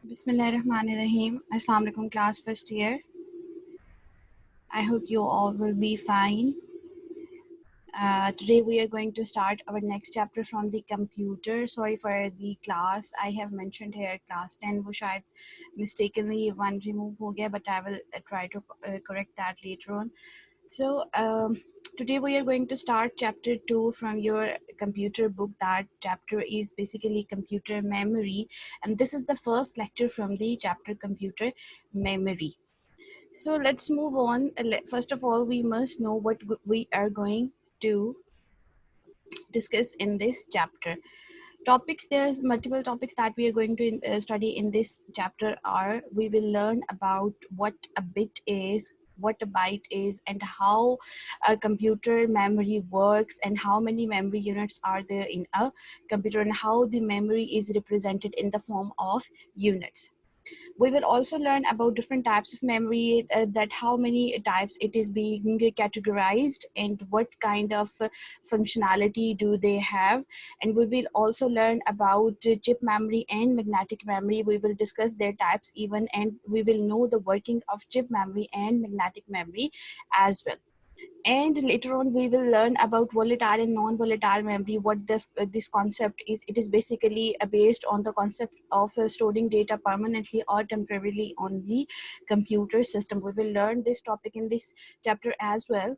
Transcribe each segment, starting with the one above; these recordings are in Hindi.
Bismillahirrahmanirrahim. Assalamu alaikum class first year. I hope you all will be fine. Today we are going to start our next chapter from the computer. Sorry for the class. I have mentioned here class 10 wo shayad mistakenly one remove ho gaya, but I will try to correct that later on. So today we are going to start chapter 2 from your computer book. That chapter is basically computer memory, and this is the first lecture from the chapter computer memory. So let's move on. First of all, we must know what we are going to discuss in this chapter. Topics, there's multiple topics that we are going to study in this chapter. Are we will learn about what a bit is, what a byte is, and how a computer memory works, and how many memory units are there in a computer, and how the memory is represented in the form of units. We will also learn about different types of memory, that how many types it is being categorized, and what kind of functionality do they have. And we will also learn about chip memory and magnetic memory. We will discuss their types even, and we will know the working of chip memory and magnetic memory as well. And later on we will learn about volatile and non-volatile memory. What this concept is, it is basically based on the concept of storing data permanently or temporarily on the computer system. We will learn this topic in this chapter as well.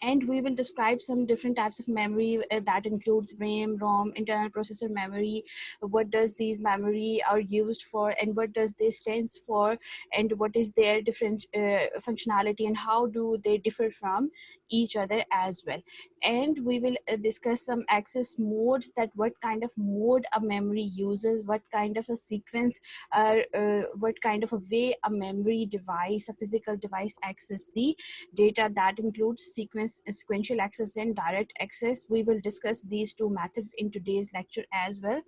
And we will describe some different types of memory, that includes RAM, ROM, internal processor memory. What does these memory are used for, and what does this stands for, and what is their different functionality, and how do they differ from each other as well. And we will discuss some access modes, that what kind of mode a memory uses, what kind of a sequence, what kind of a way a memory device, a physical device, access the data. That includes sequential access and direct access. We will discuss these two methods in today's lecture as well.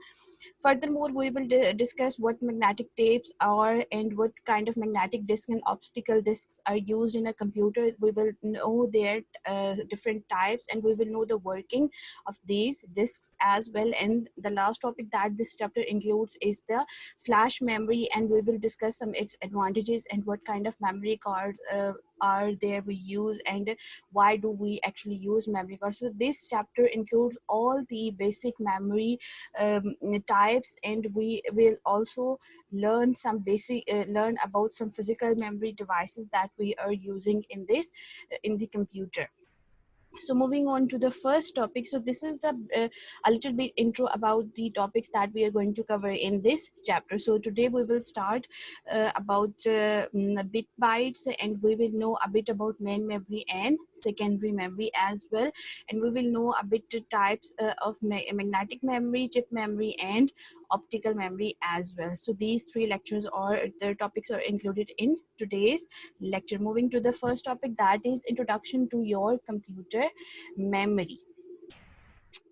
Furthermore, we will discuss what magnetic tapes are, and what kind of magnetic disk and optical disks are used in a computer. We will know their different types, and we will know the working of these disks as well. And the last topic that this chapter includes is the flash memory, and we will discuss some its advantages, and what kind of memory cards are there we use, and why do we actually use memory cards. So this chapter includes all the basic memory types, and we will also learn some basic learn about some physical memory devices that we are using in this in the computer. So moving on to the first topic. So this is the a little bit intro about the topics that we are going to cover in this chapter. So today we will start about bit bytes, and we will know a bit about main memory and secondary memory as well. And we will know a bit types of magnetic memory, chip memory, and optical memory as well. So these three lectures or the topics are included in today's lecture. Moving to the first topic, that is introduction to your computer memory.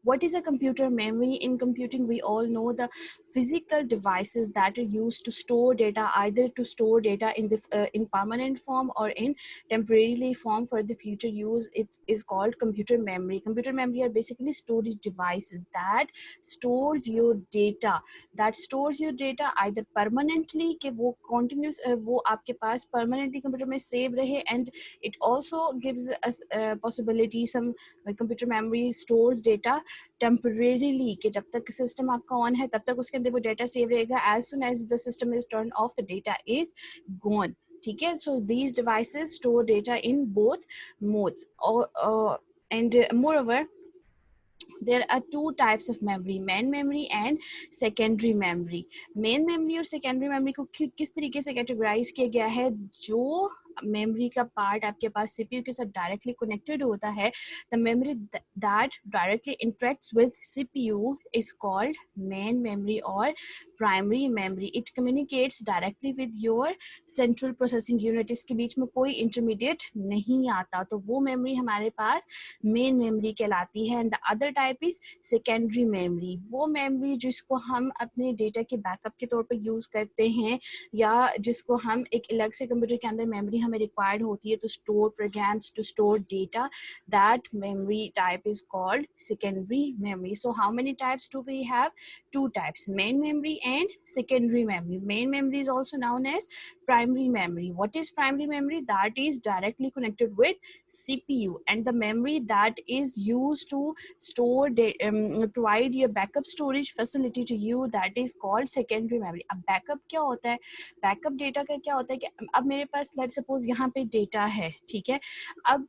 What is a computer memory? In computing, we all know the physical devices that are used to store data, either to store data in the in permanent form or in temporarily form for the future use. It is called computer memory. Computer memory are basically storage devices that stores your data, either permanently कि वो continuous वो आपके पास permanently computer में save रहे, and it also gives us possibility some computer memory stores data temporarily कि जब तक सिस्टम आपका ऑन है तब तक उसके अंदर वो डेटा सेव रहेगा. As soon as the system is turned off, the data is gone. ठीक है. So these devices store data in both modes. And moreover, there are two types of memory, main memory and secondary memory. Main memory और secondary memory को किस तरीके से categorize किया गया है? जो मेमोरी का पार्ट आपके पास सीपीयू के साथ डायरेक्टली कनेक्टेड होता है, the memory that directly interacts with CPU is called main memory और primary memory. It communicates directly with your central processing unit. इसके बीच में कोई इंटरमीडिएट नहीं आता, तो वो मेमोरी हमारे पास मेन मेमोरी कहलाती है. And the other type is secondary memory. वो मेमोरी जिसको हम अपने डेटा के बैकअप के तौर पर यूज करते हैं, या जिसको हम एक अलग से कंप्यूटर के अंदर मेमोरी हमें रिक्वायर्ड होती है to store programs, to store data, that memory type is called secondary memory. So how many types do we have? Two types, main memory and secondary memory. Main memory is also known as primary memory. What is primary memory? That is directly connected with CPU, and the memory that is used to store provide your backup storage facility to you, that is called secondary memory. अब backup क्या होता है? Backup data का क्या होता है कि अब मेरे पास let's suppose यहाँ पे data है, ठीक है, अब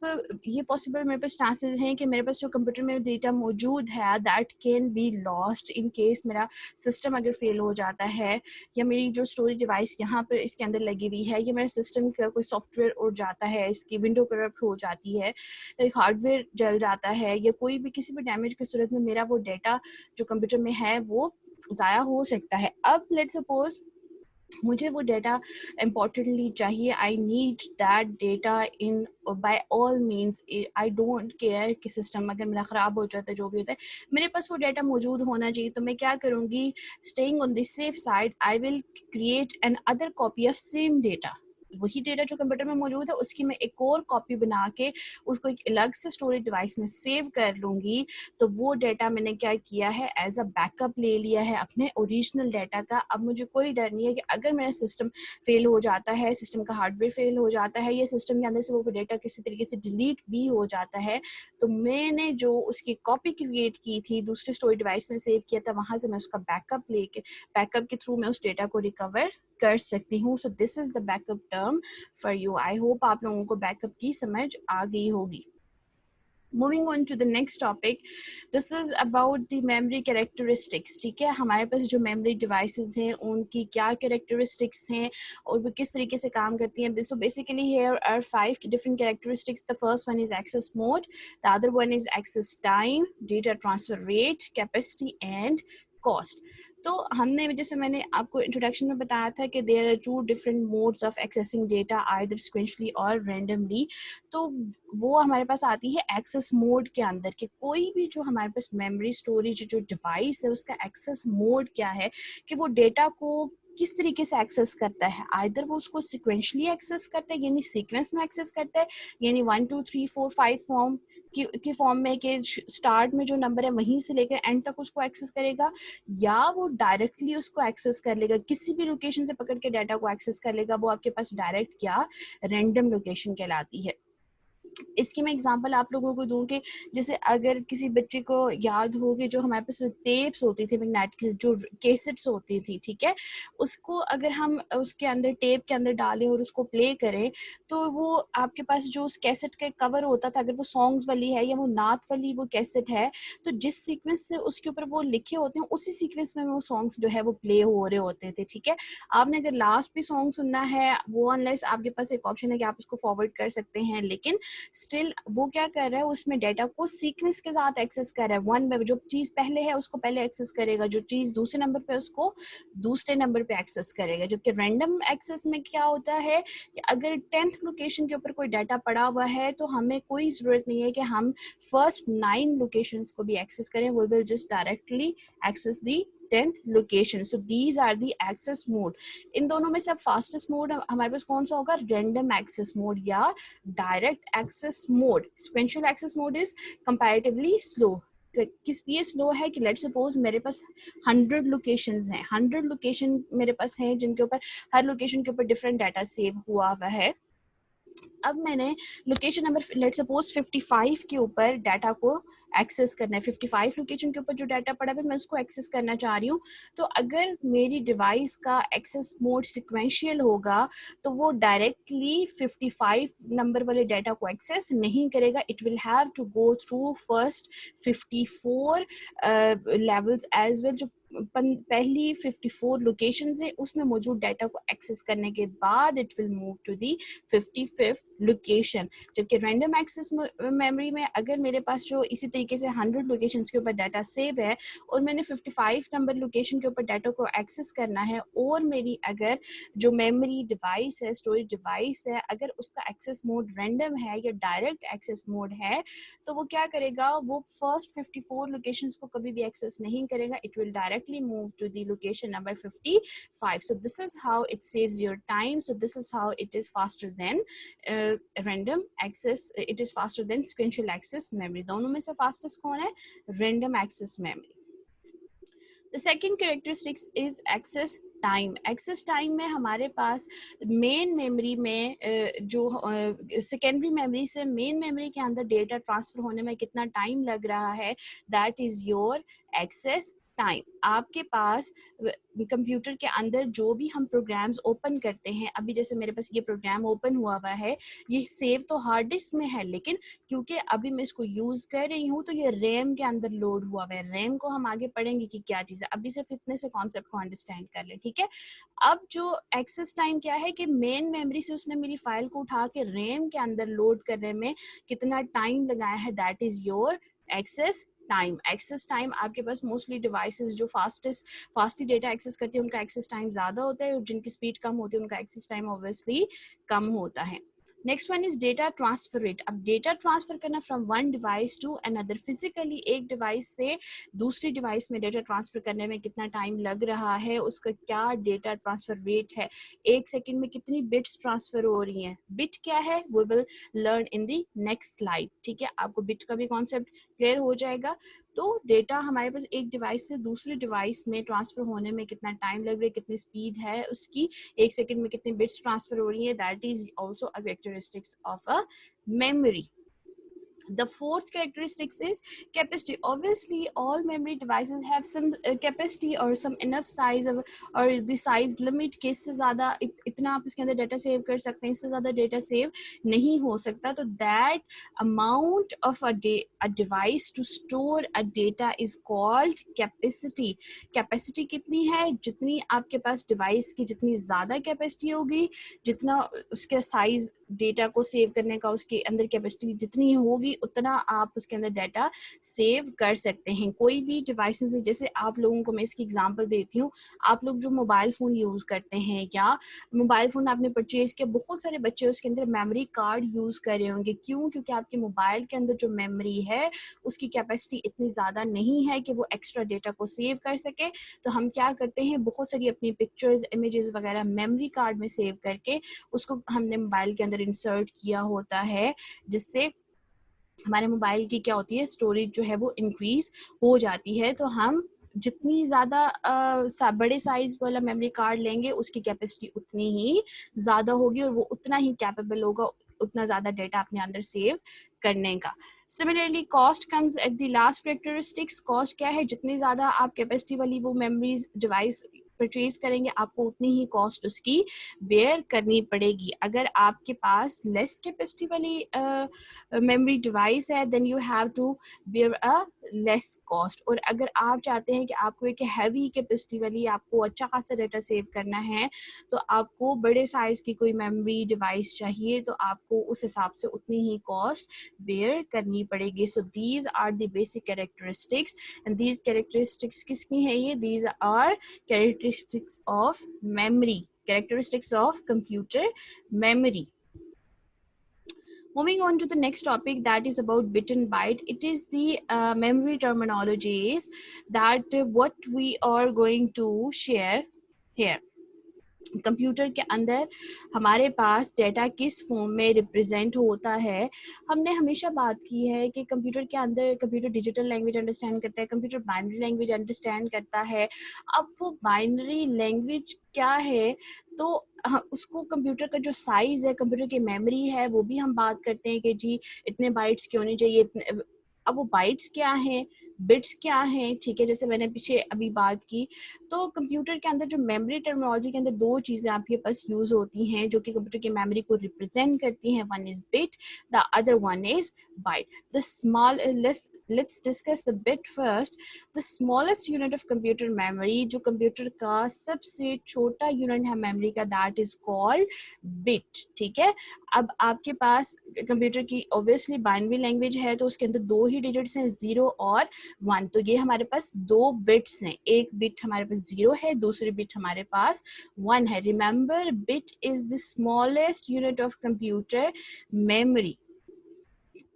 ये possible मेरे पास chances हैं कि मेरे पास जो कंप्यूटर में data मौजूद है that can be lost in case मेरा system अगर fail हो जाता है, या मेरी जो स्टोरेज डिवाइस यहाँ पर इसके अंदर लगी हुई है, या मेरे सिस्टम का कोई सॉफ्टवेयर उड़ जाता है, इसकी विंडो करप्ट हो जाती है, हार्डवेयर जल जाता है, या कोई भी किसी भी डैमेज की सूरत में मेरा वो डेटा जो कंप्यूटर में है वो ज़ाया हो सकता है. अब लेट्स सपोज मुझे वो डेटा इम्पोर्टेंटली चाहिए, I need that data in by all means, I don't care कि सिस्टम अगर मेरा ख़राब हो जाता है, जो भी होता है, मेरे पास वो डेटा मौजूद होना चाहिए. तो मैं क्या करूँगी, staying on the safe side, I will create an other copy of same data. वही डेटा जो कंप्यूटर में मौजूद है उसकी मैं एक और कॉपी बना के उसको एक अलग से स्टोरेज डिवाइस में सेव कर लूँगी. तो वो डेटा मैंने क्या किया है, एज अ बैकअप ले लिया है अपने ओरिजिनल डेटा का. अब मुझे कोई डर नहीं है कि अगर मेरा सिस्टम फेल हो जाता है, सिस्टम का हार्डवेयर फेल हो जाता है, या सिस्टम के अंदर से वो डेटा किसी तरीके से डिलीट भी हो जाता है, तो मैंने जो उसकी कॉपी क्रिएट की थी, दूसरे स्टोरेज डिवाइस में सेव किया था, वहाँ से मैं उसका बैकअप लेके, बैकअप के थ्रू मैं उस डेटा को रिकवर कर सकती हूँ. So this is the backup term for you. I hope आप लोगों को बैकअप की समझ आ गई होगी. Moving on to the next topic, this is about the memory characteristics. ठीक है, हमारे पास जो memory devices हैं उनकी क्या characteristics हैं और वो किस तरीके से काम करती हैं. So basically here are 5 different characteristics. The first one is access mode, the other one is access time, data transfer rate, capacity and cost. तो हमने, जैसे मैंने आपको इंट्रोडक्शन में बताया था कि there are 2 different modes of accessing data, either sequentially और रैंडमली. तो वो हमारे पास आती है एक्सेस मोड के अंदर कि कोई भी जो हमारे पास मेमोरी स्टोरेज जो डिवाइस है उसका एक्सेस मोड क्या है, कि वो डेटा को किस तरीके से एक्सेस करता है. आइदर वो उसको सिक्वेंशली एक्सेस करता है, यानी सीक्वेंस में एक्सेस करता है, यानी 1 2 3 4 5 फॉर्म की फॉर्म में कि स्टार्ट में जो नंबर है वहीं से लेकर एंड तक उसको एक्सेस करेगा, या वो डायरेक्टली उसको एक्सेस कर लेगा, किसी भी लोकेशन से पकड़ के डाटा को एक्सेस कर लेगा. वो आपके पास डायरेक्ट या रैंडम लोकेशन कहलाती है. इसकी मैं एग्जांपल आप लोगों को दूं कि जैसे अगर किसी बच्चे को याद हो कि जो हमारे पास टेप्स होती थी मैग्नेट की, जो कैसेट्स होती थी, ठीक है, उसको अगर हम उसके अंदर टेप के अंदर डालें और उसको प्ले करें, तो वो आपके पास जो उस कैसेट का कवर होता था, अगर वो सॉन्ग्स वाली है या वो नात वाली वो कैसेट है, तो जिस सीक्वेंस से उसके ऊपर वो लिखे होते हैं उसी सीक्वेंस में वो सॉन्ग्स जो है वो प्ले हो रहे होते थे. ठीक है, आपने अगर लास्ट भी सॉन्ग सुनना है वो अनलेस आपके पास एक ऑप्शन है कि आप उसको फॉरवर्ड कर सकते हैं, लेकिन स्टिल वो क्या कर रहा है, उसमें डेटा को सीक्वेंस के साथ एक्सेस कर रहा है. वन में जो चीज पहले है उसको पहले एक्सेस करेगा, जो चीज दूसरे नंबर पे उसको दूसरे नंबर पे एक्सेस करेगा. जबकि रैंडम एक्सेस में क्या होता है कि अगर 10th लोकेशन के ऊपर कोई डाटा पड़ा हुआ है तो हमें कोई जरूरत नहीं है कि हम फर्स्ट 9 लोकेशंस को भी एक्सेस करें. We will just directly access the 10th location. So these are the access mode. इन दोनों में से अब फास्टेस्ट मोड हमारे पास कौन सा होगा, रैंडम एक्सेस मोड या direct access mode. Sequential access mode is comparatively slow. किस लिए स्लो है कि लेट्स सपोज मेरे पास 100 लोकेशंस हैं, 100 लोकेशन मेरे पास हैं जिनके ऊपर हर लोकेशन के ऊपर डिफरेंट डाटा सेव हुआ है. अब मैंने लोकेशन नंबर लेट्स सपोज 55 के ऊपर डाटा को एक्सेस करना है. 55 लोकेशन के ऊपर जो डाटा पड़ा है मैं उसको एक्सेस करना चाह रही हूँ. तो अगर मेरी डिवाइस का एक्सेस मोड सिक्वेंशियल होगा तो वो डायरेक्टली 55 नंबर वाले डाटा को एक्सेस नहीं करेगा. It will have to go through first 54 levels as well. जो पहली 54 लोकेशंस है उसमें मौजूद डाटा को एक्सेस करने के बाद it will move to the 55th location. जबकि रैंडम एक्सेस मेमोरी में अगर मेरे पास जो इसी तरीके से 100 लोकेशंस के ऊपर डाटा सेव है और मैंने 55 नंबर लोकेशन के ऊपर डाटा को एक्सेस करना है, और मेरी अगर जो मेमोरी डिवाइस है, स्टोरेज डिवाइस है, अगर उसका एक्सेस मोड रैंडम है या डायरेक्ट एक्सेस मोड है, तो वो क्या करेगा, वो फर्स्ट 54 लोकेशंस को कभी भी एक्सेस नहीं करेगा. It will direct directly move to the location number 55. So this is how it saves your time. So this is how it is faster than random access, it is faster than sequential access memory. दोनों में से fastest कौन है? Random access memory. The second characteristics is access time. Access time में हमारे पास मेन मेमोरी में जो सेकेंडरी मेमोरी से मेन मेमोरी के अंदर डेटा ट्रांसफर होने में कितना टाइम लग रहा है, that is your access time. आपके पास कंप्यूटर के अंदर जो भी हम प्रोग्राम्स ओपन करते हैं, अभी जैसे मेरे पास ये प्रोग्राम ओपन हुआ हुआ है, ये सेव तो हार्ड डिस्क में है, लेकिन क्योंकि अभी मैं इसको यूज कर रही हूँ तो ये रैम के अंदर लोड हुआ हुआ है. रैम को हम आगे पढ़ेंगे कि क्या चीज है, अभी सिर्फ इतने से कॉन्सेप्ट को अंडरस्टैंड कर ले. ठीक है, अब जो एक्सेस टाइम क्या है कि मेन मेमोरी से उसने मेरी फाइल को उठा के रैम के अंदर लोड करने में कितना टाइम लगाया है, that is your access time. Access time आपके पास मोस्टली डिवाइसेस जो फास्टली डेटा एक्सेस करती है उनका एक्सेस टाइम ज्यादा होता है, और जिनकी स्पीड कम होती है उनका एक्सेस टाइम ऑब्वियसली कम होता है. Next one is data transfer rate. अब डेटा ट्रांसफर करना from one device to another, physically एक डिवाइस से दूसरी डिवाइस में डेटा ट्रांसफर करने में कितना टाइम लग रहा है, उसका क्या डेटा ट्रांसफर रेट है, एक सेकंड में कितनी बिट्स ट्रांसफर हो रही हैं. बिट क्या है we will learn in the next slide. ठीक है, आपको बिट का भी कॉन्सेप्ट क्लियर हो जाएगा. तो डेटा हमारे पास एक डिवाइस से दूसरी डिवाइस में ट्रांसफर होने में कितना टाइम लग रहा है, कितनी स्पीड है उसकी, एक सेकंड में कितनी बिट्स ट्रांसफर हो रही है, that is also a characteristics of a memory. The fourth characteristics is capacity. Obviously all memory devices have some capacity or some enough size of, or the size limit के इससे ज़्यादा इतना आप इसके अंदर डेटा सेव कर सकते हैं, इससे ज़्यादा डेटा सेव नहीं हो सकता. तो that amount of a device to store a data is called capacity. capacity कितनी है, जितनी आपके पास डिवाइस की जितनी ज़्यादा कैपेसिटी होगी, जितना उसके साइज डेटा को सेव करने का उसके अंदर कैपेसिटी जितनी होगी उतना आप उसके अंदर डाटा सेव कर सकते हैं. कोई भी डिवाइसेस, जैसे आप लोगों को मैं इसकी एग्जांपल देती हूँ, आप लोग जो मोबाइल फ़ोन यूज़ करते हैं या मोबाइल फ़ोन आपने परचेज़ किया, बहुत सारे बच्चे उसके अंदर मेमोरी कार्ड यूज़ कर रहे होंगे. क्यों? क्योंकि आपके मोबाइल के अंदर जो मेमोरी है उसकी कैपेसिटी इतनी ज़्यादा नहीं है कि वो एक्स्ट्रा डेटा को सेव कर सके. तो हम क्या करते हैं, बहुत सारी अपनी पिक्चर्स, इमेजेस वगैरह मेमोरी कार्ड में सेव करके उसको हमने मोबाइल के अंदर इंसर्ट किया होता है, जिससे हमारे मोबाइल की क्या होती है, स्टोरेज जो है वो इंक्रीज हो जाती है. तो हम जितनी ज़्यादा बड़े साइज वाला मेमोरी कार्ड लेंगे उसकी कैपेसिटी उतनी ही ज़्यादा होगी और वो उतना ही कैपेबल होगा उतना ज़्यादा डेटा अपने अंदर सेव करने का. Similarly cost comes at the last characteristics. Cost क्या है, जितनी ज़्यादा आप कैपेसिटी वाली वो मेमोरीज डिवाइस परचेज करेंगे आपको उतनी ही कॉस्ट उसकी बेयर करनी पड़ेगी. अगर आपके पास लेस कैपेसिटी वाली मेमोरी डिवाइस है then you have to bear a less cost. और अगर आप चाहते हैं कि आपको एक हैवी कैपेसिटी वाली आपको अच्छा खासा डेटा सेव करना है तो आपको बड़े साइज की कोई मेमोरी डिवाइस चाहिए, तो आपको उस हिसाब से उतनी ही कॉस्ट बेयर करनी पड़ेगी. So these are the basic characteristics and these characteristics किसकी है ये, these are characteristics of memory, characteristics of computer memory. Moving on to the next topic, that is about bit and byte. It is the memory terminologies that what we are going to share here. Computer के अंदर हमारे पास डेटा किस फॉर्म में रिप्रेजेंट होता है. हमने हमेशा बात की है कि कंप्यूटर के अंदर कंप्यूटर डिजिटल लैंग्वेज अंडरस्टैंड करता है, कंप्यूटर बाइनरी लैंग्वेज अंडरस्टैंड करता है. अब वो बाइनरी लैंग्वेज क्या है, तो उसको कंप्यूटर का जो साइज है, कंप्यूटर की मेमोरी है, वो भी हम बात करते हैं कि जी इतने बाइट्स क्यों नहीं चाहिए. अब वो बाइट्स क्या हैं, बिट्स क्या हैं, ठीक है, जैसे मैंने पीछे अभी बात की. तो कंप्यूटर के अंदर जो मेमोरी टर्मिनोलॉजी के अंदर दो चीज़ें आपके पास यूज होती हैं जो कि कंप्यूटर की मेमोरी को रिप्रेजेंट करती हैं. One is bit, the other one is byte. The small let's discuss the bit first. The smallest unit of computer memory, जो कंप्यूटर का सबसे छोटा यूनिट है मेमोरी का, that is called bit. ठीक है, अब आपके पास कंप्यूटर की ऑब्वियसली बाइनरी लैंग्वेज है तो उसके अंदर दो ही डिजिट्स हैं, 0 और 1. तो ये हमारे पास दो बिट्स हैं, एक बिट हमारे पास 0 है, दूसरी बिट हमारे पास 1 है. Remember, bit is the smallest unit of computer memory.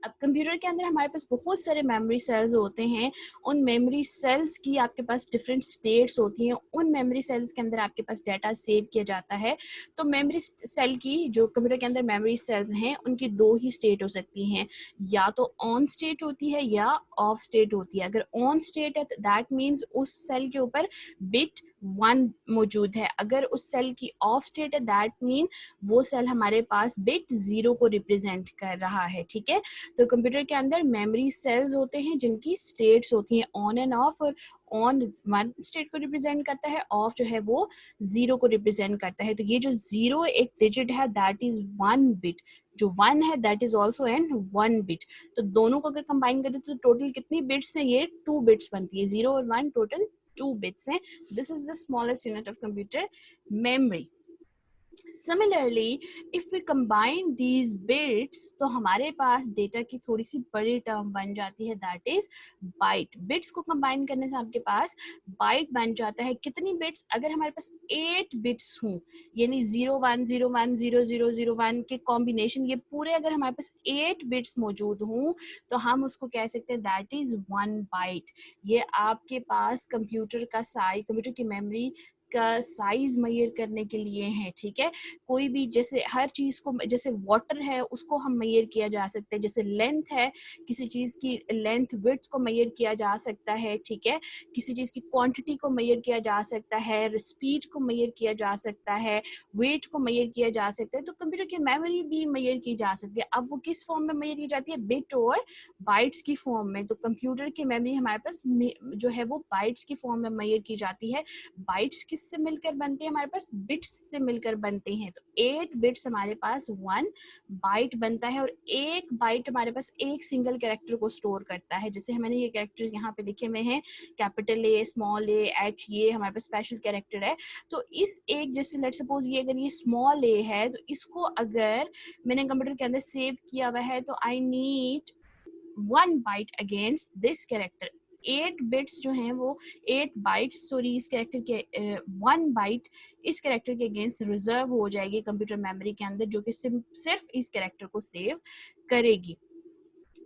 अब कंप्यूटर के अंदर हमारे पास बहुत सारे मेमोरी सेल्स होते हैं, उन मेमोरी सेल्स की आपके पास डिफरेंट स्टेट्स होती हैं, उन मेमोरी सेल्स के अंदर आपके पास डाटा सेव किया जाता है। तो मेमोरी सेल की जो कंप्यूटर के अंदर मेमोरी सेल्स हैं उनकी दो ही स्टेट हो सकती हैं, या तो ऑन स्टेट होती है या ऑफ स्टेट होती है। अगर ऑन स्टेट है तो दैट मीन्स उस सेल के ऊपर बिट 1 मौजूद है, अगर उस सेल की ऑफ स्टेट है दैट मीन वो सेल हमारे पास बिट 0 को रिप्रेजेंट कर रहा है, ठीक है। तो कंप्यूटर के अंदर मेमोरी सेल्स होते हैं जिनकी स्टेट्स होती हैं ऑन एंड ऑफ, और ऑन 1 स्टेट को रिप्रेजेंट करता है, ऑफ जो है वो 0 को रिप्रेजेंट करता है। तो ये जो 0 एक डिजिट है दैट इज 1 बिट, जो 1 है that is also an 1 bit. तो दोनों को अगर कंबाइन करते तो टोटल कितनी बिट्स हैं, ये 2 बिट्स बनती है, 0 और 1 टोटल 2 bits हैं। This is the smallest unit of computer memory. Similarly, if we combine these bits, तो हमारे पास डेटा की थोड़ी सी बड़ी टर्म बन जाती है, दैट इज बाइट। बिट्स को कंबाइन करने से आपके पास बाइट बन जाता है। कितनी बिट्स, अगर हमारे पास 8 बिट्स हों, यानी 01010001 के कॉम्बिनेशन, ये पूरे अगर हमारे पास 8 बिट्स मौजूद हों तो हम उसको कह सकते हैं दैट इज 1 बाइट। ये आपके पास कंप्यूटर का साइज, कंप्यूटर की मेमोरी का साइज मेजर करने के लिए है, ठीक है। कोई भी जैसे हर चीज को, जैसे वाटर है उसको हम मेजर किया जा सकता है, जैसे लेंथ है किसी चीज की, लेंथ विड्थ को मेजर किया जा सकता है, ठीक है। किसी चीज की क्वांटिटी को मेजर किया जा सकता है, स्पीड को मेजर किया जा सकता है, वेट को मेजर किया जा सकता है। तो कंप्यूटर की मेमोरी भी मेजर की जा सकती है। अब वो किस फॉर्म में मेजर की जाती है, बिट और बाइट्स की फॉर्म में। तो कंप्यूटर की मेमोरी हमारे पास जो है वो बाइट्स की फॉर्म में मेजर की जाती है। बाइट्स किससे मिलकर बनते हैं, हमारे पास बिट्स से मिलकर बनते हैं। तो 8 बिट्स हमारे पास 1 बाइट बनता है, और एक बाइट हमारे पास एक सिंगल कैरेक्टर को स्टोर करता है। जैसे मैंने ये कैरेक्टर्स यहाँ पे लिखे हुए हैं, capital A, small A, H, ये हमारे पास स्पेशल कैरेक्टर है। तो इस एक, जैसे लेट्स सपोज ये अगर ये स्मॉल ए है, तो इसको अगर मैंने कंप्यूटर के अंदर सेव किया हुआ है तो I need 1 byte against this character. 8 bits जो हैं वो 8 बाइट्स, सॉरी, इस कैरेक्टर के 1 बाइट इस कैरेक्टर के अगेंस्ट रिजर्व हो जाएगी कंप्यूटर मेमोरी के अंदर, जो कि सिर्फ इस कैरेक्टर को सेव करेगी।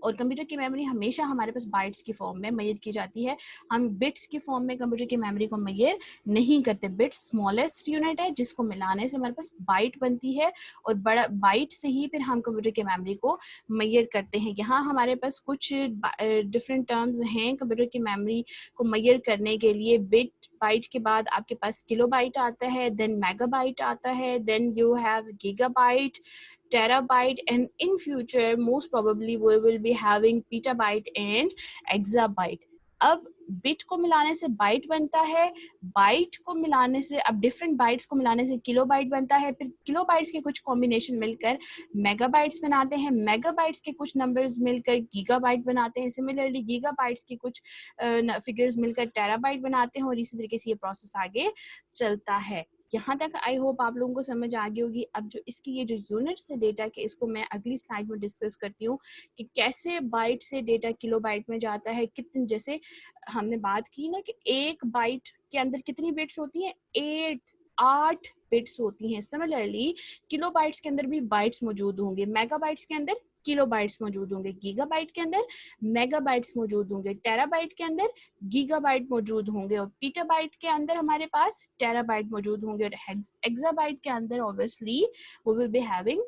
और कंप्यूटर की मेमोरी हमेशा हमारे पास बाइट्स की फॉर्म में मेजर की जाती है। हम बिट्स की फॉर्म में कंप्यूटर की मेमोरी को मेजर नहीं करते। बिट्स स्मॉलेस्ट यूनिट है जिसको मिलाने से हमारे पास बाइट बनती है, और बड़ा बाइट से ही फिर हम कंप्यूटर की मेमोरी को मेजर करते हैं। यहाँ हमारे पास कुछ डिफरेंट टर्म्स हैं कंप्यूटर की मेमोरी को मेजर करने के लिए। बिट बाइट के बाद आपके पास किलोबाइट आता है, देन मेगाबाइट आता है, then you have gigabyte, terabyte, and in future most probably we will be having petabyte and exabyte. अब बिट को मिलाने से बाइट बनता है, बाइट को मिलाने से, अब डिफरेंट बाइट्स को मिलाने से किलोबाइट बनता है, फिर किलोबाइट्स के कुछ कॉम्बिनेशन मिलकर मेगाबाइट्स बनाते हैं, मेगाबाइट्स के कुछ नंबर्स मिलकर गीगाबाइट बनाते हैं, सिमिलरली गीगाबाइट्स के कुछ फिगर्स मिलकर टेराबाइट बनाते हैं, और इसी तरीके से ये प्रोसेस आगे चलता है। यहाँ तक आई होप आप लोगों को समझ आ गई होगी। अब जो इसकी ये जो यूनिट्स है डेटा के, इसको मैं अगली स्लाइड में डिस्कस करती हूँ कि कैसे बाइट से डेटा किलोबाइट में जाता है। कितने, जैसे हमने बात की ना कि एक बाइट के अंदर कितनी बिट्स होती हैं, 8 बिट्स होती हैं। सिमिलरली किलोबाइट्स के अंदर भी बाइट्स मौजूद होंगे, मेगाबाइट्स के अंदर किलोबाइट्स मौजूद होंगे, गीगाबाइट के अंदर मेगाबाइट्स मौजूद होंगे, टेराबाइट के अंदर गीगाबाइट मौजूद होंगे, और पीटाबाइट के अंदर हमारे पास टेराबाइट मौजूद होंगे, और एक्साबाइट के अंदर obviously we will be having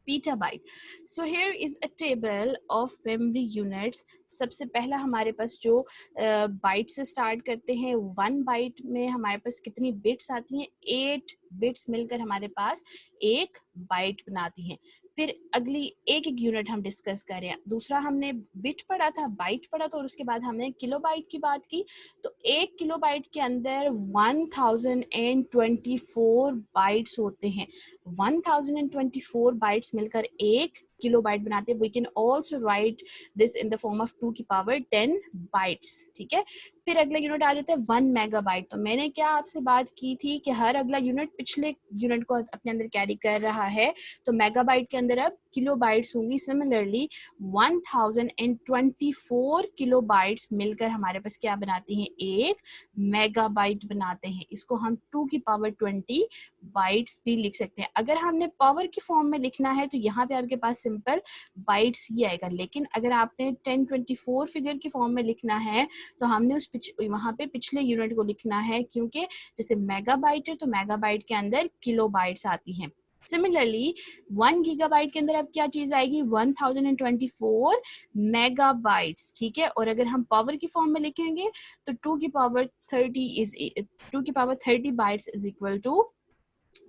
petabyte. So here is a table of memory units. सबसे पहला हमारे पास जो बाइट से स्टार्ट करते हैं, 1 बाइट में हमारे पास कितनी बिट्स आती हैं, 8 बिट्स मिलकर हमारे पास एक बाइट बनाती हैं। फिर अगली एक एक यूनिट हम डिस्कस कर रहे हैं। दूसरा हमने बिट पढ़ा था, बाइट पढ़ा था, और उसके बाद हमने किलोबाइट की बात की। तो 1 किलोबाइट के अंदर 1024 बाइट्स होते हैं। 1024 बाइट्स मिलकर एक किलोबाइट बनाते हैं। We can also write this in the form of 2 की पावर 10 बाइट्स, ठीक है। फिर अगला यूनिट आ जाता है 1 मेगाबाइट। तो मैंने क्या आपसे बात की थी कि हर अगला यूनिट पिछले यूनिट को अपने अंदर कैरी कर रहा है, तो मेगाबाइट के अंदर अब किलोबाइट्स होंगी। सिमिलरली 1024 किलोबाइट्स मिलकर हमारे पास क्या बनाती हैं, एक मेगाबाइट बनाते हैं। इसको हम 2 की पावर 20 बाइट्स भी लिख सकते हैं। अगर हमने पावर की फॉर्म में लिखना है तो यहाँ पे आपके पास सिंपल बाइट्स ही आएगा, लेकिन अगर आपने 1024 फिगर की फॉर्म में लिखना है तो हमने वहाँ पे पिछले यूनिट को लिखना है, क्योंकि जैसे मेगाबाइट है तो मेगाबाइट के अंदर किलोबाइट्स आती हैं। सिमिलरली 1 गीगाबाइट के अंदर अब क्या चीज आएगी, 1024 मेगाबाइट्स, ठीक है। और अगर हम पावर की फॉर्म में लिखेंगे तो 2 की power 30 bytes is equal to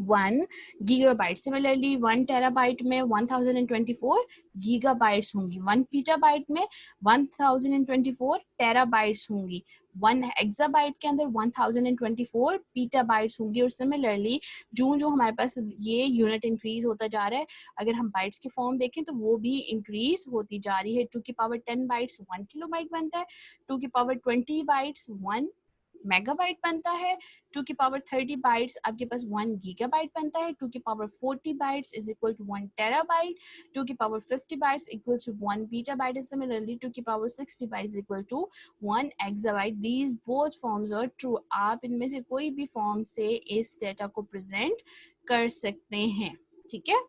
1 gigabyte. Similarly 1 terabyte में 1024 गीगाबाइट्स होंगी, 1 पीटाबाइट में 1024 टेराबाइट्स होंगी, 1 हेक्साबाइट के अंदर 1024 पीटाबाइट्स होंगी। और सिमिलरली जो हमारे पास ये यूनिट इंक्रीज होता जा रहा है, अगर हम बाइट्स की फॉर्म देखें तो वो भी इंक्रीज होती जा रही है। 2 की पावर 10 बाइट्स 1 किलोबाइट बनता है, 2 की पावर 20 बाइट्स 1 मेगाबाइट बनता है, 2 की पावर 30 बाइट्स आपके पास 1 गीगाबाइट बनता है, 2 की power 40 bytes is equal to 1 terabyte, 2 की power 50 bytes equals to 1 petabyte, similarly 2 की power 60 bytes equal to 1 exabyte. These both forms are true. आप इनमें से कोई भी फॉर्म से इस डेटा को प्रेजेंट कर सकते हैं, ठीक है।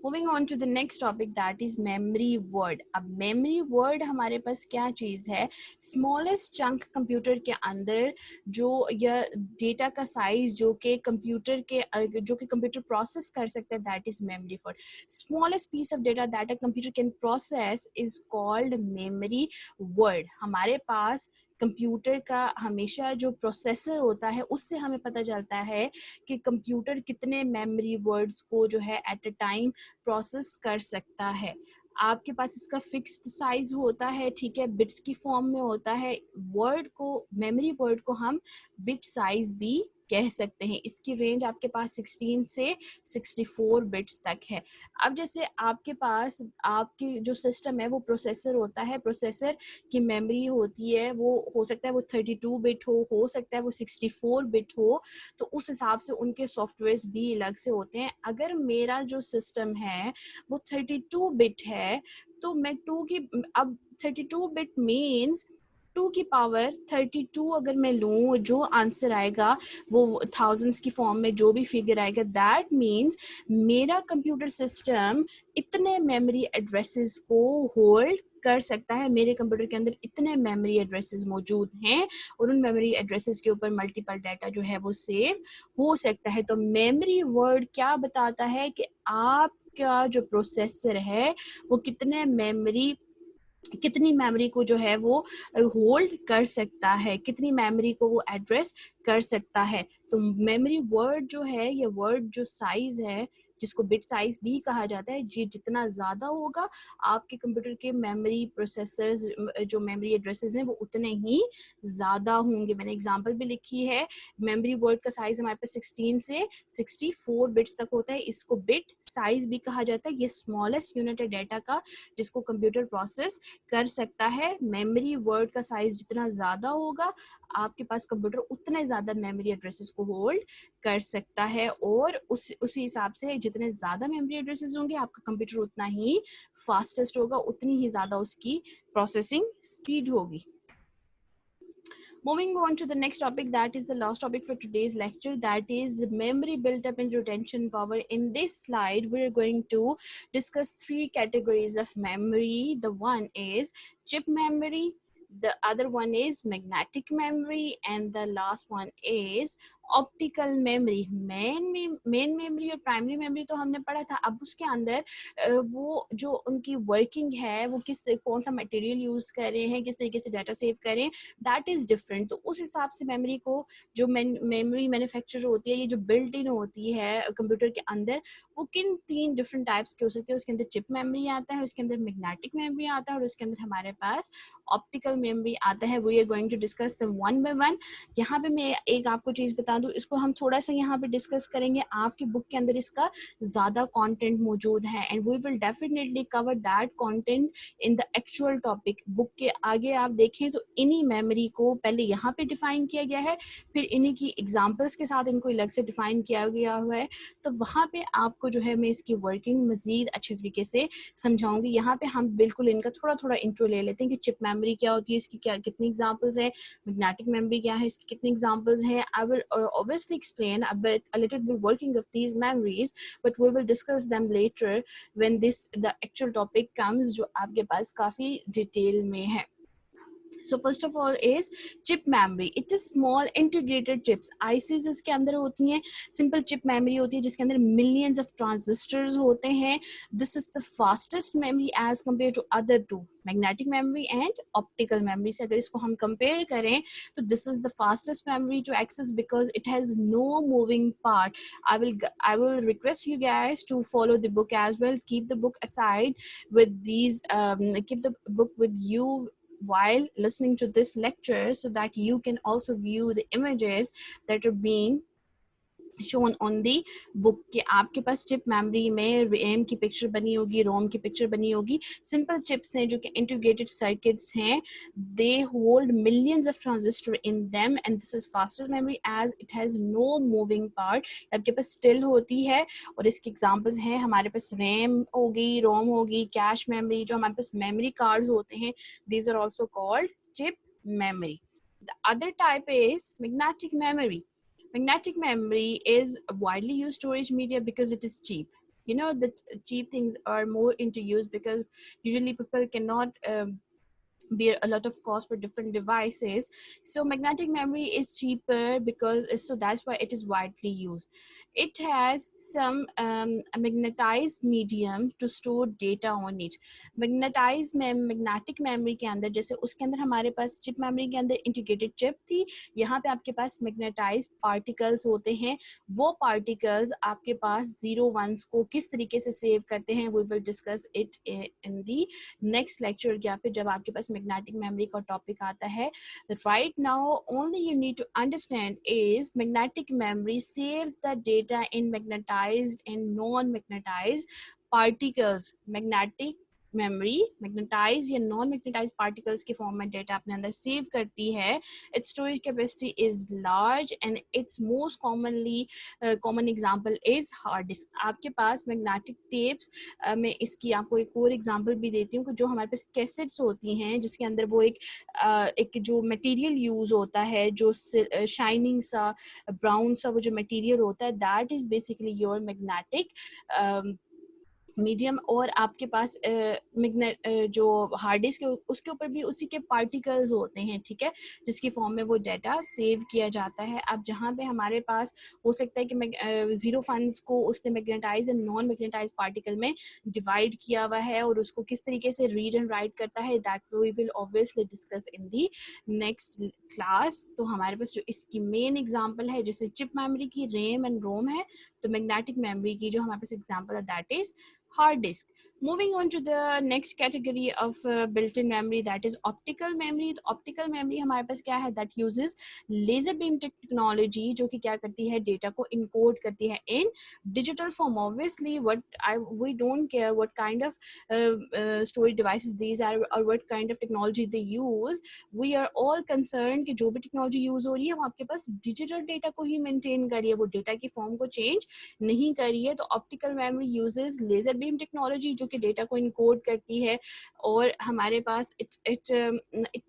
Moving on to the next topic that is memory word. अब मेमोरी वर्ड हमारे पास क्या चीज है, स्मॉलेस्ट चंक कंप्यूटर के अंदर जो यह डेटा का साइज जो कि कंप्यूटर प्रोसेस कर सकता है, that is memory word. Smallest piece of data that a computer can process is called memory word. हमारे पास कंप्यूटर का हमेशा जो प्रोसेसर होता है उससे हमें पता चलता है कि कंप्यूटर कितने मेमोरी वर्ड्स को जो है एट अ टाइम प्रोसेस कर सकता है। आपके पास इसका फिक्स्ड साइज होता है, ठीक है, बिट्स की फॉर्म में होता है। वर्ड को, मेमोरी वर्ड को हम बिट साइज भी कह सकते हैं। इसकी रेंज आपके पास 16 से 64 बिट्स तक है। अब जैसे आपके पास आपकी जो सिस्टम है वो प्रोसेसर होता है, प्रोसेसर की मेमोरी होती है, वो हो सकता है वो 32 बिट हो सकता है वो 64 बिट हो, तो उस हिसाब से उनके सॉफ्टवेयर्स भी अलग से होते हैं। अगर मेरा जो सिस्टम है वो 32 बिट है तो मैं अब 32 बिट मीन्स 2 की पावर 32 अगर मैं लूँ, जो आंसर आएगा वो थाउजेंड्स की फॉर्म में जो भी फिगर आएगा, दैट मीन्स मेरा कंप्यूटर सिस्टम इतने मेमोरी एड्रेसेस को होल्ड कर सकता है। मेरे कंप्यूटर के अंदर इतने मेमोरी एड्रेसेस मौजूद हैं और उन मेमोरी एड्रेसेस के ऊपर मल्टीपल डाटा जो है वो सेव हो सकता है। तो मेमोरी वर्ड क्या बताता है कि आपका जो प्रोसेसर है वो कितनी मेमोरी को जो है वो होल्ड कर सकता है, कितनी मेमोरी को वो एड्रेस कर सकता है। तो मेमोरी वर्ड जो है, ये वर्ड जो साइज है जिसको बिट साइज भी कहा जाता है, ये जितना ज्यादा होगा आपके कंप्यूटर के मेमोरी प्रोसेसर्स जो मेमोरी एड्रेसेस हैं वो उतने ही ज्यादा होंगे। मैंने एग्जांपल भी लिखी है। मेमोरी वर्ड का साइज हमारे पास 16 से 64 बिट्स तक होता है। इसको बिट साइज भी कहा जाता है। ये स्मॉलेस्ट यूनिट है डेटा का जिसको कंप्यूटर प्रोसेस कर सकता है। मेमोरी वर्ड का साइज जितना ज्यादा होगा आपके पास कंप्यूटर उतने ज्यादा मेमोरी एड्रेसेस को होल्ड कर सकता है, और उसी हिसाब से जितने ज्यादा मेमोरी एड्रेसेस होंगे आपका कंप्यूटर उतना ही फास्टेस्ट होगा, उतनी ही ज्यादा उसकी प्रोसेसिंग स्पीड होगी। Moving on to the next topic, that is the last topic for today's lecture, that is memory built up and retention power. In this slide, we're going to discuss three categories of memory. The one is chip memory, the other one is magnetic memory, and the last one is optical memory. Main memory और प्राइमरी मेमोरी तो हमने पढ़ा था। अब उसके अंदर वो जो उनकी वर्किंग है, वो कौन सा मटेरियल यूज कर रहे हैं, किस तरीके से डाटा सेव करें, दैट इज डिफरेंट। तो उस हिसाब से मेमोरी को जो मेमोरी मैन्युफैक्चर होती है, ये जो बिल्ट इन होती है कंप्यूटर के अंदर, वो किन 3 डिफरेंट टाइप्स की हो सकती है। उसके अंदर चिप मेमोरी आता है, उसके अंदर मैग्नेटिक मेमोरी आता है, और उसके अंदर हमारे पास ऑप्टिकल मेमोरी आता है, we are going to discuss the one by one. यहाँ पे मैं एक आपको चीज़ बता दूँ, इसको हम थोड़ा सा यहाँ पे डिस्कस करेंगे, आपकी बुक के अंदर इसका ज़्यादा कंटेंट मौजूद है and we will definitely cover that content in the actual topic. Book के आगे आप देखें तो इन्हीं मेमोरी को पहले यहाँ पे डिफाइन किया गया है, फिर इन्हीं की एग्जाम्पल्स के साथ इनको अलग से डिफाइन किया गया हुआ है। तो वहाँ पे आपको जो है मैं इसकी वर्किंग मजीद अच्छे तरीके से समझाऊंगी। यहाँ पे हम बिल्कुल इनका थोड़ा थोड़ा इंट्रो ले लेते हैं कि चिप मेमोरी क्या होती है, इसकी क्या कितनी एग्जांपल्स है, मैग्नेटिक मेमोरी क्या है, इसकी कितनी एग्जांपल्स हैं। I will obviously explain a little bit working of these memories, but we will discuss them later when the actual topic comes, जो आपके पास काफी डिटेल में है। So first of all is chip memory. It is small integrated chips. ICs इसके अंदर होती हैं, simple chip memory होती है जिसके अंदर millions of transistors होते हैं. This is the fastest memory as compared to other two, magnetic memory and optical memory. से अगर इसको हम compare करें तो this is the fastest memory to access because it has no moving part. I will request you guys to follow the book as well. Keep the book aside with these. Keep the book with you while listening to this lecture so that you can also view the images that are being shown on the book। के आपके पास चिप मेमोरी में रैम की पिक्चर बनी होगी, रोम की पिक्चर बनी होगी। सिंपल चिप्स हैं जो कि इंटीग्रेटेड सर्किट्स हैं, they hold millions of transistor in them and this is fastest memory as it has no moving part. आपके पास स्टिल होती है और इसके एग्जांपल्स हैं हमारे पास रैम होगी, रोम होगी, कैश मेमोरी, जो हमारे पास मेमोरी कार्ड्स होते हैं, these are also called chip memory। The other type is magnetic memory। Magnetic memory is a widely used storage media because it is cheap. You know that cheap things are more into use because usually people cannot bear a lot of cost for different devices. So magnetic memory is cheaper because so that's why it is widely used. It has some a magnetized medium to store data on it। magnetized magnetic memory के अंदर, जैसे उसके अंदर हमारे पास चिप मेमोरी के अंदर इंटीग्रेटेड चिप थी, यहाँ पे आपके पास मैग्नेटाइज्ड पार्टिकल्स होते हैं। वो पार्टिकल्स आपके पास जीरो वंस को किस तरीके से सेव करते हैं, we will discuss it in the next lecture या फिर जब आपके पास मैग्नेटिक मेमोरी का टॉपिक आता है। Right now only you need to understand is magnetic memory saves the data in magnetized and non magnetized particles. Magnetic memory magnetize या नॉन मैग्नेटाइज पार्टिकल्स के फॉर्म में डेटा अपने अंदर सेव करती है। Its storage capacity is large and its most common example is hard disk. आपके पास मैग्नेटिक टेप्स मैं इसकी आपको एक और एग्जांपल भी देती हूँ कि जो हमारे पास कैसेट्स होती हैं जिसके अंदर वो एक जो मटेरियल यूज होता है, जो शाइनिंग सा ब्राउन सा वो जो मटेरियल होता है, that is basically your magnetic medium. और आपके पास जो हार्ड डिस्क है उसके ऊपर भी उसी के पार्टिकल्स होते हैं, ठीक है, जिसकी फॉर्म में वो डाटा सेव किया जाता है। अब जहाँ पे हमारे पास हो सकता है कि जीरो फंड्स को उसने magnetize and non magnetize particle में डिवाइड किया हुआ है और उसको किस तरीके से रीड एंड राइट करता है, that we will obviously discuss in the next class. तो हमारे पास जो इसकी मेन एग्जाम्पल है, जैसे चिप मेमोरी की रैम एंड रोम है, तो मैग्नेटिक मेमोरी की जो हमारे पास एग्जाम्पल है that is hard disk। Moving on to the next category of built-in memory, that is optical memory। तो optical memory हमारे पास क्या है, that uses laser beam technology, जो कि क्या करती है, डेटा को encode करती है in digital form। Obviously we don't care what kind of storage devices these are or what kind of technology they use। we are all concerned कि जो भी technology use हो रही है वो आपके पास digital data को ही maintain कर रही है, वो data की form को change नहीं कर रही है। तो optical memory uses laser beam technology जो कि डेटा को इनकोड करती है और हमारे पास it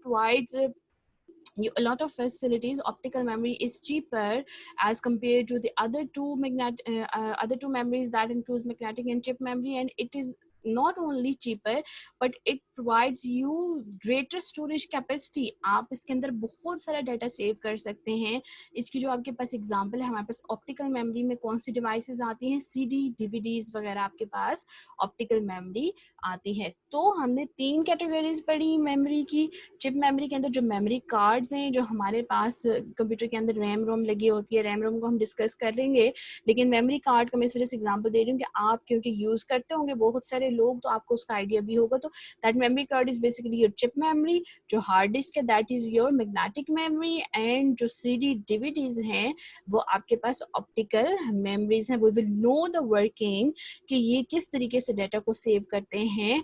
provides a lot of facilities। optical memory is cheaper as compared to the other two memories that includes magnetic and chip memory, and it is not only cheaper but it provides you greater storage capacity। आप इसके अंदर बहुत सारा डाटा सेव कर सकते हैं। इसकी जो आपके पास एग्जांपल है, हमारे पास ऑप्टिकल मेमोरी में कौन सी डिवाइसेस आती हैं, सीडी डीवीडीज वगैरह आपके पास ऑप्टिकल मेमोरी आती है। तो हमने 3 कैटेगरीज पढ़ी मेमोरी की। चिप मेमोरी के अंदर जो मेमोरी कार्ड्स हैं, जो हमारे पास कंप्यूटर के अंदर रैम रोम लगी होती है, रैम रोम को हम डिस्कस कर लेंगे, लेकिन मेमोरी कार्ड का मैं इस वजह से एग्जांपल दे रही हूँ कि आप क्योंकि यूज़ करते होंगे बहुत सारे लोग, तो आपको उसका आइडिया भी होगा। तो that memory card is basically your chip memory, जो hard disk है that is your magnetic memory, and जो CD DVDs हैं वो आपके पास optical memories हैं. We will know the working कि ये किस तरीके से data को save करते हैं.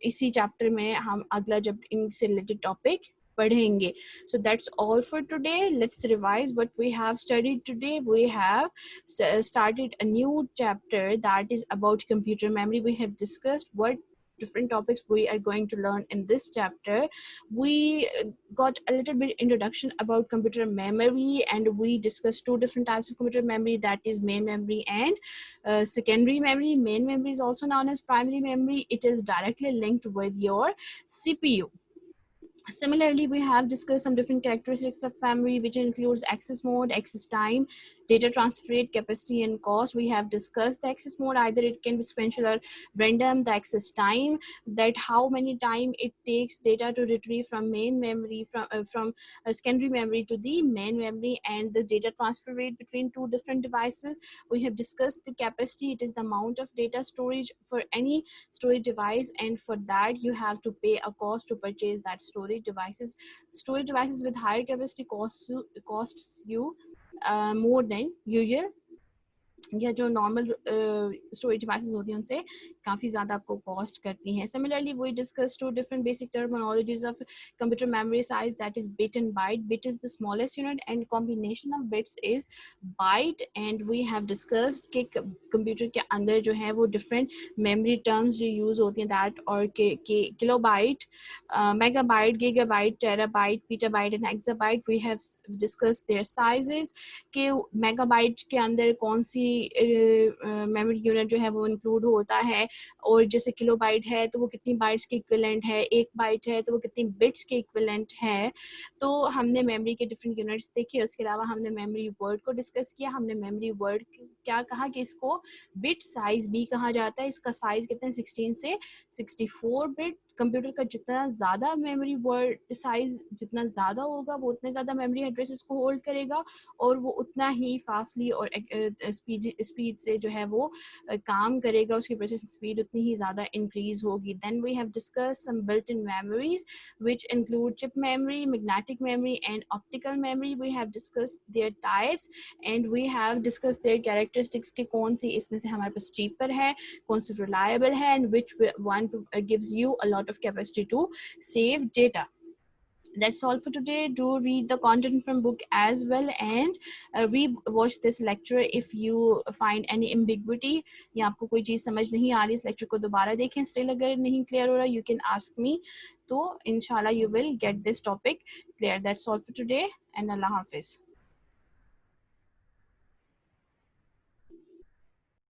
इसी चैप्टर में हम अगला जब इनसे रिलेटेड टॉपिक पढ़ेंगे. So that's all for today. Let's revise what we have studied today. We have started a new chapter that is about computer memory. We have discussed what different topics we are going to learn in this chapter. We got a little bit introduction about computer memory, and we discussed two different types of computer memory, that is main memory and secondary memory. Main memory is also known as primary memory. It is directly linked with your CPU. Similarly, we have discussed some different characteristics of memory, which includes access mode, access time, data transfer rate, capacity, and cost. We have discussed the access mode. Either it can be sequential or random. The access time, that how many time it takes data to retrieve from main memory, from secondary memory to the main memory, and the data transfer rate between two different devices. We have discussed the capacity. It is the amount of data storage for any storage device, and for that you have to pay a cost to purchase that storage devices. Storage devices with higher capacity costs you more than usual, या जो नॉर्मल स्टोरेज डिवाइसेस होती हैं उनसे काफ़ी ज़्यादा आपको कॉस्ट करती हैं. Similarly we discuss two different basic terminologies of computer memory size, that is bit and byte. Bit is the smallest unit and combination of bits is byte. And we have discussed कि कंप्यूटर के अंदर जो है वो डिफरेंट मेमोरी टर्म्स जो यूज़ होती हैं, दैट और kilobyte, megabyte, gigabyte, terabyte, petabyte and exabyte. We have discussed their sizes कि मेगाबाइट के अंदर कौन सी मेमोरी यूनिट जो है वो इंक्लूड होता है, और जैसे किलोबाइट है तो वो कितनी बाइट्स के इक्विवेलेंट है, एक बाइट है तो वो कितनी बिट्स के इक्विवेलेंट है. तो हमने मेमोरी के डिफरेंट यूनिट्स देखे. उसके अलावा हमने मेमोरी वर्ड को डिस्कस किया. हमने मेमोरी वर्ड क्या कहा कि इसको बिट साइज भी कहा जाता है. इसका साइज कितना है, 16 से 64 बिट. कंप्यूटर का जितना ज़्यादा मेमोरी वर्ड साइज जितना ज़्यादा होगा वो उतने ज़्यादा मेमोरी एड्रेसेस को होल्ड करेगा, और वो उतना ही फास्टली और स्पीड से जो है वो काम करेगा. उसकी प्रोसेसिंग स्पीड उतनी ही ज़्यादा इंक्रीज होगी. Then we have discuss some built in memories which include chip memory, magnetic memory, and optical memory. We have discussed their types and we have discussed their characteristics कि कौन सी इसमें से हमारे पास cheaper है, कौन सी reliable है, and which one gives you a lot of capacity to save data. That's all for today. Do read the content from book as well, and re-watch this lecture if you find any ambiguity या आपको कोई चीज़ समझ नहीं आ रही, इस lecture को दोबारा देखें. Still अगर नहीं clear हो रहा, you can ask me. तो inshallah you will get this topic clear. That's all for today, and Allah Hafiz.